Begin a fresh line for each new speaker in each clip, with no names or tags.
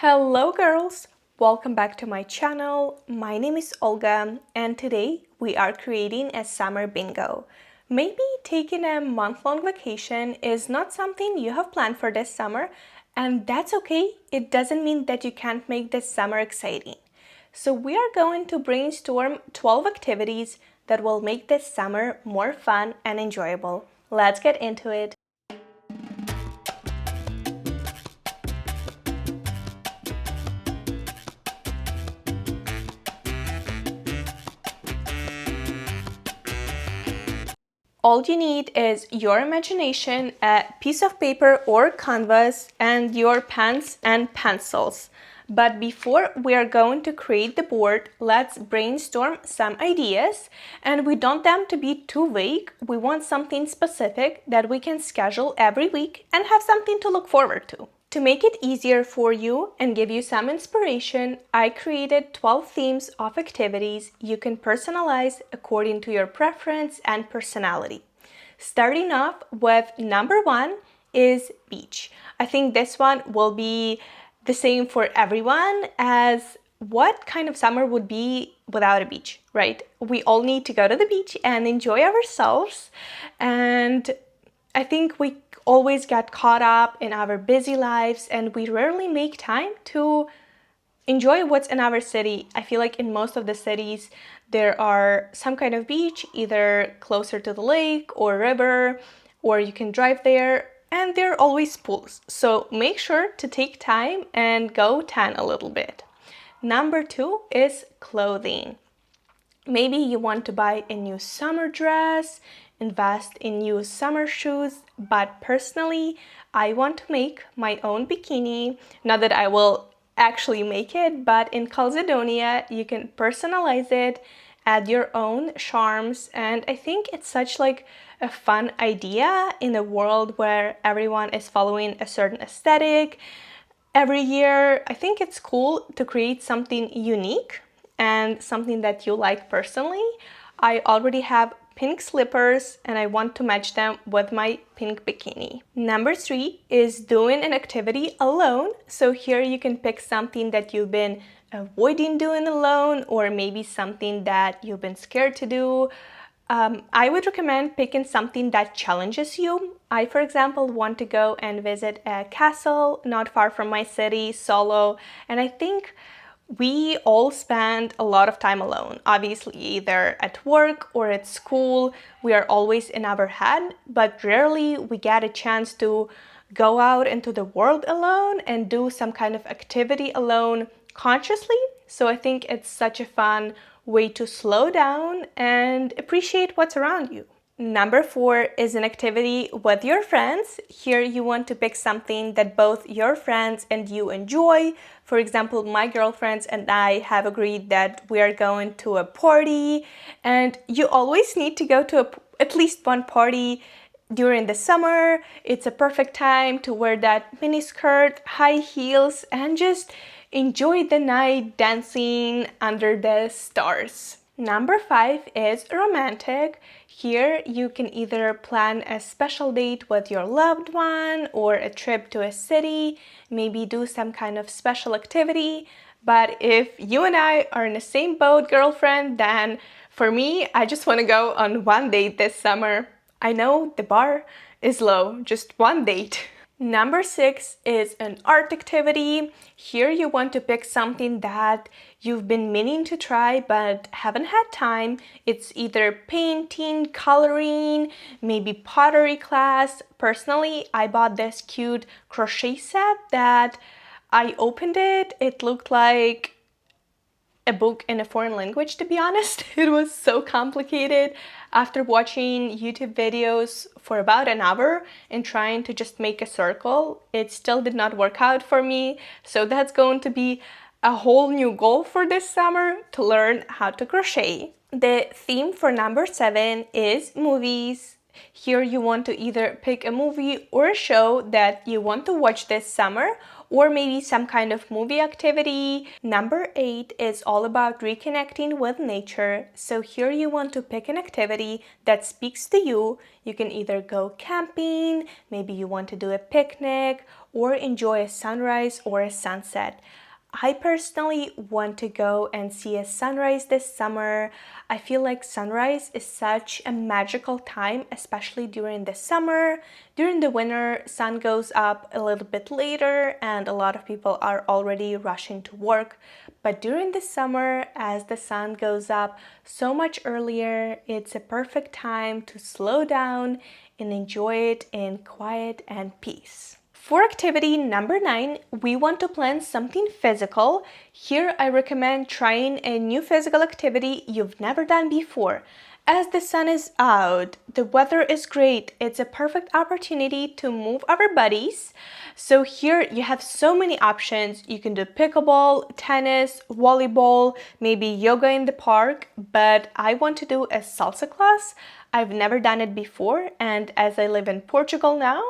Hello girls! Welcome back to my channel. My name is Olga and today we are creating a summer bingo. Maybe taking a month-long vacation is not something you have planned for this summer, and that's okay. It doesn't mean that you can't make this summer exciting. So we are going to brainstorm 12 activities that will make this summer more fun and enjoyable. Let's get into it. All you need is your imagination, a piece of paper or canvas, and your pens and pencils. But before we are going to create the board, let's brainstorm some ideas. And we don't want them to be too vague. We want something specific that we can schedule every week and have something to look forward to. To make it easier for you and give you some inspiration, I created 12 themes of activities you can personalize according to your preference and personality. Starting off with number 1 is beach. I think this one will be the same for everyone, as what kind of summer would be without a beach, right? We all need to go to the beach and enjoy ourselves, and I think we always get caught up in our busy lives and we rarely make time to enjoy what's in our city. I feel like in most of the cities there are some kind of beach, either closer to the lake or river, or you can drive there, and there are always pools. So make sure to take time and go tan a little bit. Number 2 is clothing. Maybe you want to buy a new summer dress, invest in new summer shoes, but personally, I want to make my own bikini. Not that I will actually make it, but in Calzedonia, you can personalize it, add your own charms, and I think it's such like a fun idea in a world where everyone is following a certain aesthetic. Every year, I think it's cool to create something unique and something that you like personally. I already have pink slippers and I want to match them with my pink bikini. Number 3 is doing an activity alone. So here you can pick something that you've been avoiding doing alone, or maybe something that you've been scared to do. I would recommend picking something that challenges you. I, for example, want to go and visit a castle not far from my city solo, and I think we all spend a lot of time alone. Obviously, either at work or at school, we are always in our head, but rarely we get a chance to go out into the world alone and do some kind of activity alone consciously. So I think it's such a fun way to slow down and appreciate what's around you. Number 4 is an activity with your friends. Here you want to pick something that both your friends and you enjoy. For example, my girlfriends and I have agreed that we are going to a party, and you always need to go to at least one party during the summer. It's a perfect time to wear that mini skirt, high heels, and just enjoy the night dancing under the stars. Number 5 is romantic. Here you can either plan a special date with your loved one or a trip to a city, maybe do some kind of special activity. But if you and I are in the same boat, girlfriend, then for me, I just want to go on one date this summer. I know the bar is low, just one date. Number 6 is an art activity. Here you want to pick something that you've been meaning to try but haven't had time. It's either painting, coloring, maybe pottery class. Personally, I bought this cute crochet set that I opened it. It looked like a book in a foreign language, to be honest. It was so complicated. After watching YouTube videos for about an hour and trying to just make a circle, it still did not work out for me. So that's going to be a whole new goal for this summer, to learn how to crochet. The theme for number 7 is movies. Here you want to either pick a movie or a show that you want to watch this summer, or maybe some kind of movie activity. Number 8 is all about reconnecting with nature. So here you want to pick an activity that speaks to you. You can either go camping, maybe you want to do a picnic, or enjoy a sunrise or a sunset. I personally want to go and see a sunrise this summer. I feel like sunrise is such a magical time, especially during the summer. During the winter, sun goes up a little bit later and a lot of people are already rushing to work. But during the summer, as the sun goes up so much earlier, it's a perfect time to slow down and enjoy it in quiet and peace. For activity number 9, we want to plan something physical. Here I recommend trying a new physical activity you've never done before. As the sun is out, the weather is great, it's a perfect opportunity to move our bodies. So here you have so many options. You can do pickleball, tennis, volleyball, maybe yoga in the park, but I want to do a salsa class. I've never done it before, and as I live in Portugal now,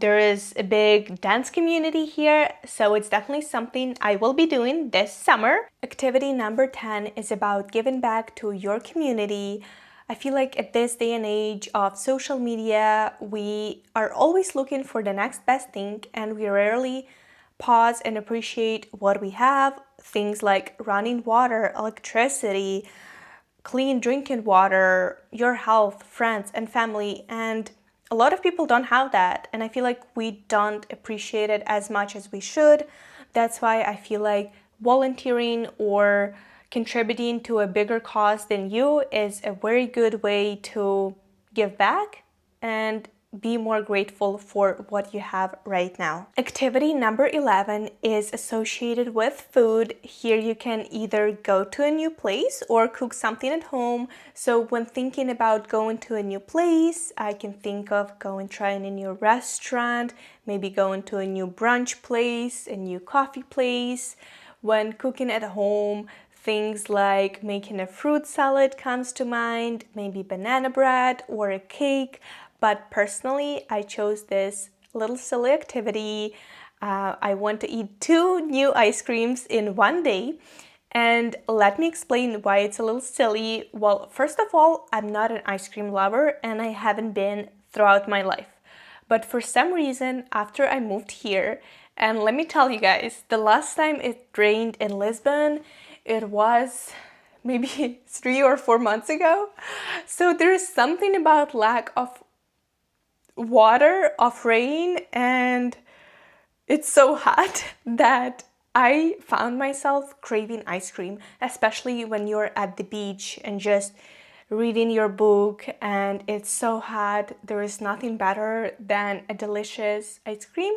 there is a big dance community here, so it's definitely something I will be doing this summer. Activity number 10 is about giving back to your community. I feel like at this day and age of social media, we are always looking for the next best thing and we rarely pause and appreciate what we have. Things like running water, electricity, clean drinking water, your health, friends, and family. And a lot of people don't have that, and I feel like we don't appreciate it as much as we should. That's why I feel like volunteering or contributing to a bigger cause than you is a very good way to give back and be more grateful for what you have right now. Activity number 11 is associated with food. Here you can either go to a new place or cook something at home. So when thinking about going to a new place, I can think of going trying a new restaurant, maybe going to a new brunch place, a new coffee place. When cooking at home, things like making a fruit salad comes to mind, maybe banana bread or a cake. But personally, I chose this little silly activity. I want to eat 2 new ice creams in one day. And let me explain why it's a little silly. Well, first of all, I'm not an ice cream lover and I haven't been throughout my life. But for some reason, after I moved here, and let me tell you guys, the last time it rained in Lisbon, it was maybe 3 or 4 months ago. So there is something about lack of water, of rain, and it's so hot that I found myself craving ice cream, especially when you're at the beach and just reading your book and it's so hot. There is nothing better than a delicious ice cream.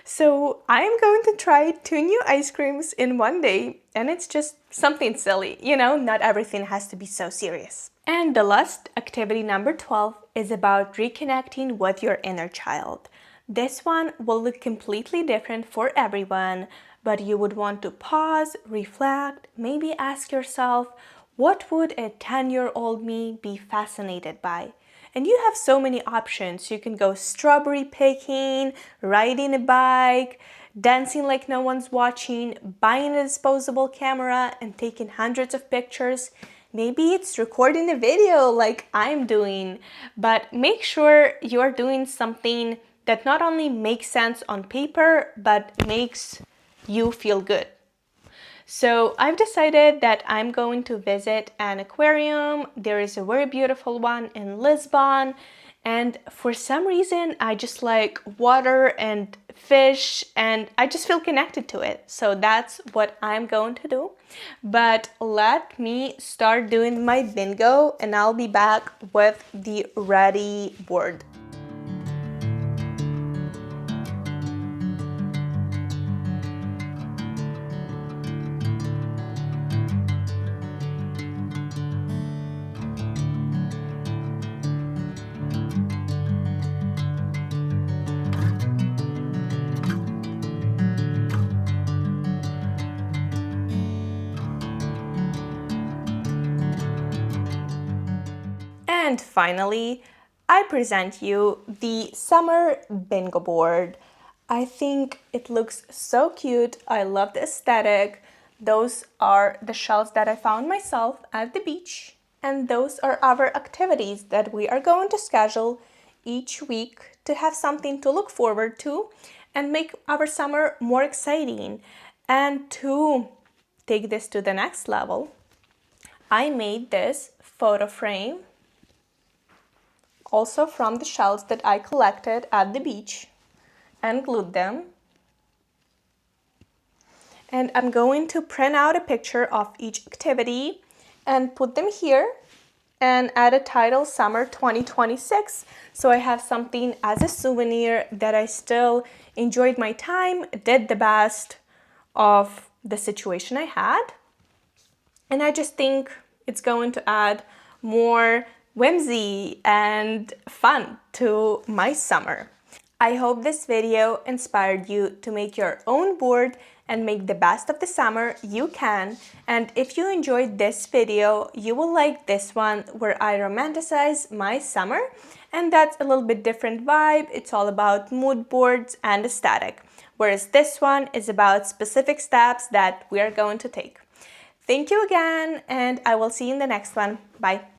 So I am going to try 2 new ice creams in one day, and it's just something silly, not everything has to be so serious. And the last activity, number 12, is about reconnecting with your inner child. This one will look completely different for everyone, but you would want to pause, reflect, maybe ask yourself, what would a 10-year-old me be fascinated by? And you have so many options. You can go strawberry picking, riding a bike, dancing like no one's watching, buying a disposable camera and taking hundreds of pictures. Maybe it's recording a video like I'm doing, but make sure you are doing something that not only makes sense on paper, but makes you feel good. So I've decided that I'm going to visit an aquarium. There is a very beautiful one in Lisbon. And for some reason, I just like water and fish and I just feel connected to it. So that's what I'm going to do. But let me start doing my bingo and I'll be back with the ready board. And finally, I present you the summer bingo board. I think it looks so cute. I love the aesthetic. Those are the shells that I found myself at the beach. And those are our activities that we are going to schedule each week to have something to look forward to and make our summer more exciting. And to take this to the next level, I made this photo frame also from the shells that I collected at the beach and glued them. And I'm going to print out a picture of each activity and put them here and add a title Summer 2026. So I have something as a souvenir that I still enjoyed my time, did the best of the situation I had. And I just think it's going to add more whimsy and fun to my summer. I hope this video inspired you to make your own board and make the best of the summer you can. And if you enjoyed this video, you will like this one where I romanticize my summer. And that's a little bit different vibe. It's all about mood boards and aesthetic. Whereas this one is about specific steps that we are going to take. Thank you again, and I will see you in the next one. Bye.